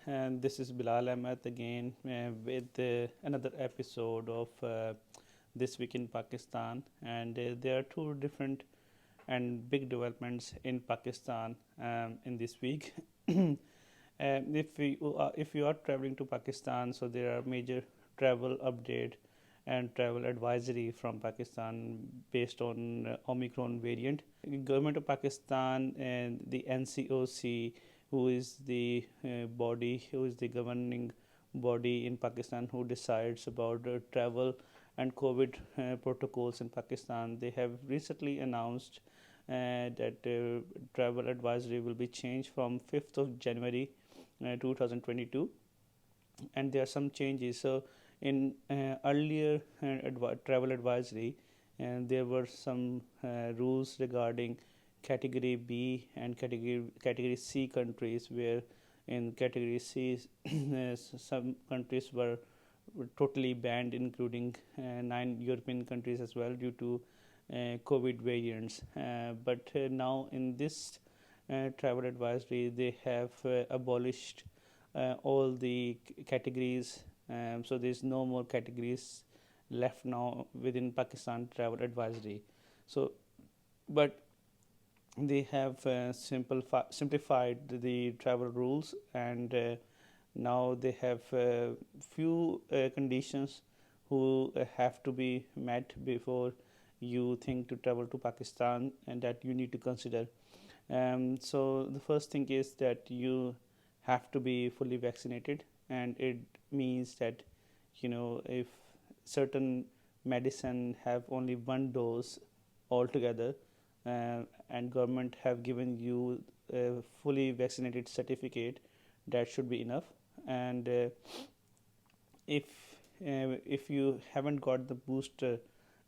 and this is Bilal Ahmed again with another episode of This Week in Pakistan. And there are two different and big developments in Pakistan in this week. If you are traveling to Pakistan, so there are major travel update and travel advisory from Pakistan based on Omicron variant. Government of Pakistan and the NCOC, who is the who is the governing body in Pakistan, who decides about travel and COVID protocols in Pakistan. They have recently announced that travel advisory will be changed from 5th of January 2022, and there are some changes. So in earlier travel advisory, and there were some rules regarding category B and category C countries, where in category C some countries were totally banned, including 9 European countries as well, due to COVID variants. But now in this travel advisory, they have abolished all the categories. So there's no more categories left now within Pakistan travel advisory. So, but they have simplified the travel rules, and now they have few conditions who have to be met before you think to travel to Pakistan, and that you need to consider. So the first thing is that you have to be fully vaccinated, and it means that if certain medicine have only one dose altogether, and government have given you a fully vaccinated certificate, that should be enough. And if if you haven't got the booster,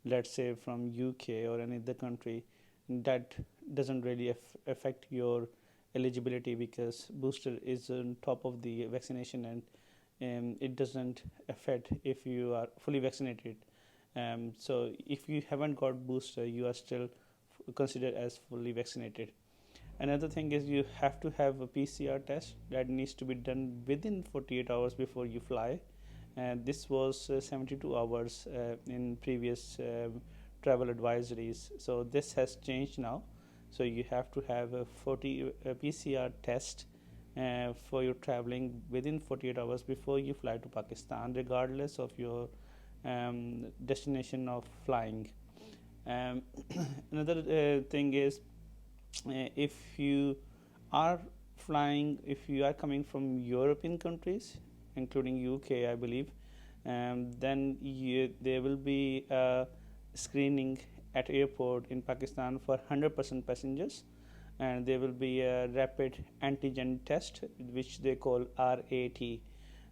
let's say from UK or any other country, that doesn't really affect your eligibility, because booster is on top of the vaccination, and it doesn't affect if you are fully vaccinated. So if you haven't got booster, you are still considered as fully vaccinated. Another thing is you have to have a PCR test that needs to be done within 48 hours before you fly. And this was 72 hours in previous travel advisories. So this has changed now. So you have to have a PCR test for your traveling within 48 hours before you fly to Pakistan, regardless of your destination of flying. Um, Another thing is, if you are if you are coming from European countries, including UK, I believe, then there will be a screening at airport in Pakistan for 100% passengers, and there will be a rapid antigen test, which they call RAT.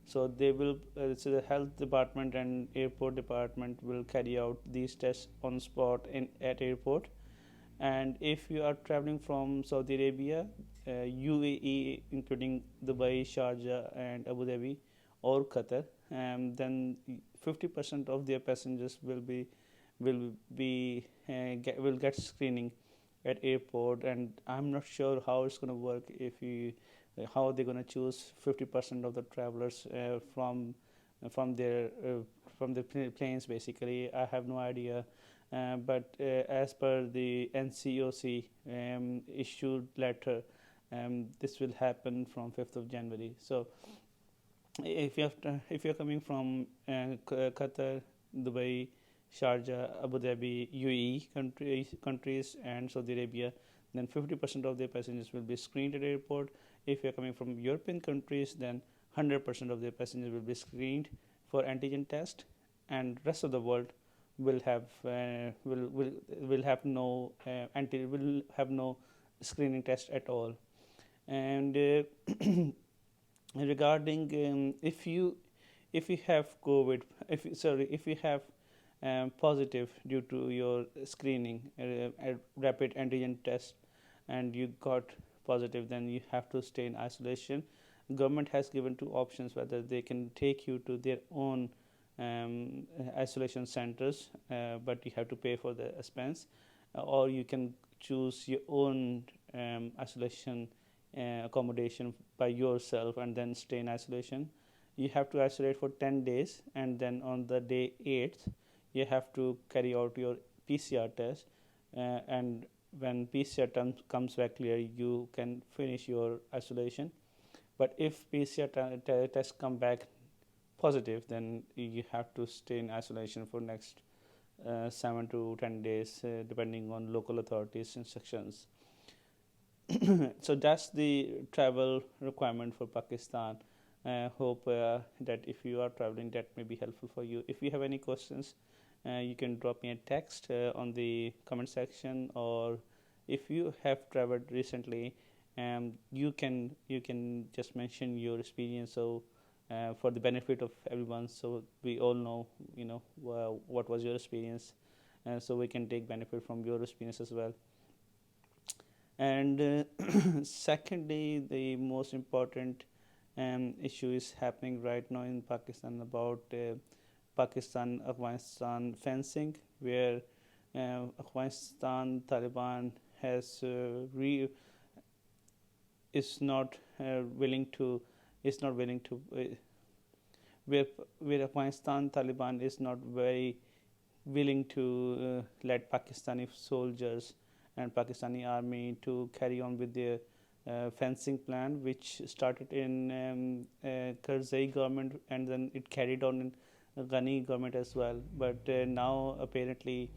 So they will, so the health department and airport department will carry out these tests on spot at airport. And if you are traveling from Saudi Arabia, UAE, including Dubai, Sharjah, and Abu Dhabi, or Qatar, then 50% of their passengers will get screening at airport. And I'm not sure how it's going to work, if you how they're going to choose 50% of the travelers from their planes. Basically, I have no idea. But as per the NCOC issued letter, this will happen from 5th of January. So if you're coming from Qatar, Dubai, Sharjah, Abu Dhabi, UAE countries, and Saudi Arabia, then 50% of their passengers will be screened at airport. If you're coming from European countries, then 100% of their passengers will be screened for antigen test, and rest of the world will have will have no screening test at all. And regarding if you have COVID, if you have positive due to your screening, a rapid antigen test, and you got positive, then you have to stay in isolation. Government has given two options, whether they can take you to their own isolation centers, but you have to pay for the expense, or you can choose your own isolation accommodation by yourself and then stay in isolation. You have to isolate for 10 days, and then on the day 8th you have to carry out your PCR test, and when PCR comes back clear, you can finish your isolation. But if PCR tests come back positive, then you have to stay in isolation for next 7 to 10 days, depending on local authorities' instructions. So that's the travel requirement for Pakistan. I hope that if you are traveling, that may be helpful for you. If you have any questions, you can drop me a text on the comment section, or if you have traveled recently, you can just mention your experience. So for the benefit of everyone, so we all know, what was your experience, so we can take benefit from your experience as well. And secondly, the most important issue is happening right now in Pakistan about Pakistan Afghanistan fencing, where Afghanistan Taliban has is not willing to is not willing to where Afghanistan Taliban is not very willing to let Pakistani soldiers and Pakistani army to carry on with their fencing plan, which started in Karzai government, and then it carried on in Ghani government as well. But now apparently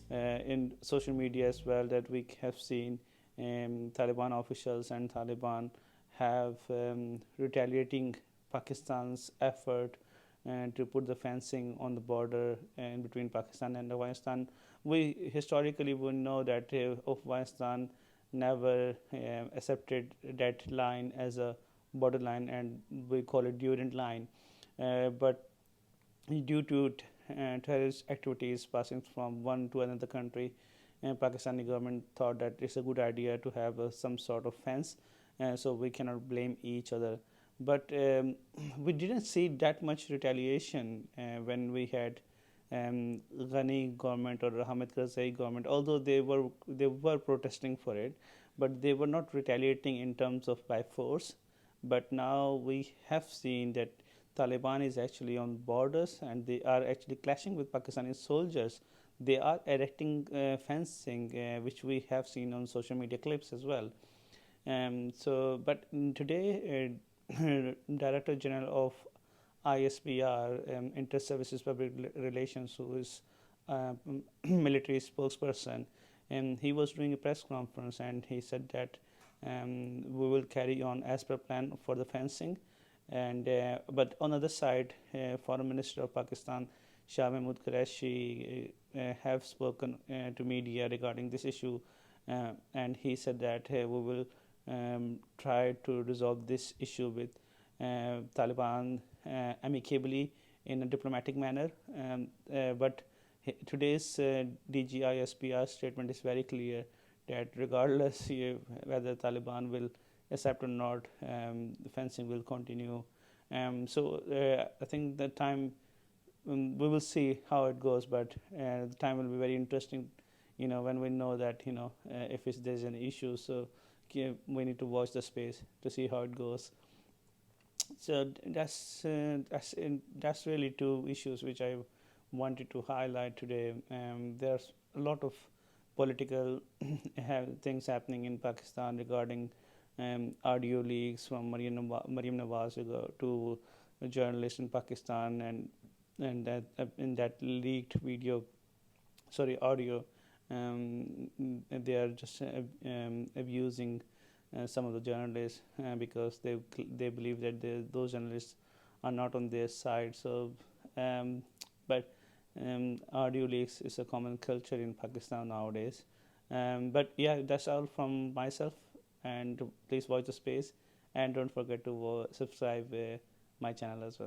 in social media as well, that we have seen Taliban officials and Taliban have retaliating Pakistan's effort to put the fencing on the border in between Pakistan and Afghanistan. We historically would know that Afghanistan never accepted that line as a borderline, and we call it Durand line. But due to terrorist activities passing from one to another country, Pakistani government thought that it's a good idea to have some sort of fence, so we cannot blame each other. But we didn't see that much retaliation when we had Ghani government or Hamid Karzai government, although they were protesting for it, but they were not retaliating in terms of by force. But now we have seen that Taliban is actually on borders, and they are actually clashing with Pakistani soldiers. They are erecting fencing, which we have seen on social media clips as well. But today, Director General of ISPR, Inter-Services Public Relations, who is military spokesperson, and he was doing a press conference, and he said that we will carry on as per plan for the fencing. And but on the other side, Foreign Minister of Pakistan, Shah Mahmood Qureshi, have spoken to media regarding this issue, and he said that we will try to resolve this issue with Taliban amicably in a diplomatic manner. But today's DGISPR statement is very clear that regardless whether Taliban will accept or not, the fencing will continue. So I think the time, we will see how it goes, but the time will be very interesting, when we know that, if there's an issue. So we need to watch the space to see how it goes. So that's really two issues which I wanted to highlight today. There's a lot of political things happening in Pakistan regarding audio leaks from Mariam Nawaz to a journalist in Pakistan, and that in that leaked audio, they are just abusing some of the journalists because they believe that those journalists are not on their side. So, but audio leaks is a common culture in Pakistan nowadays. But yeah, that's all from myself. And please watch the space, and don't forget to subscribe my channel as well.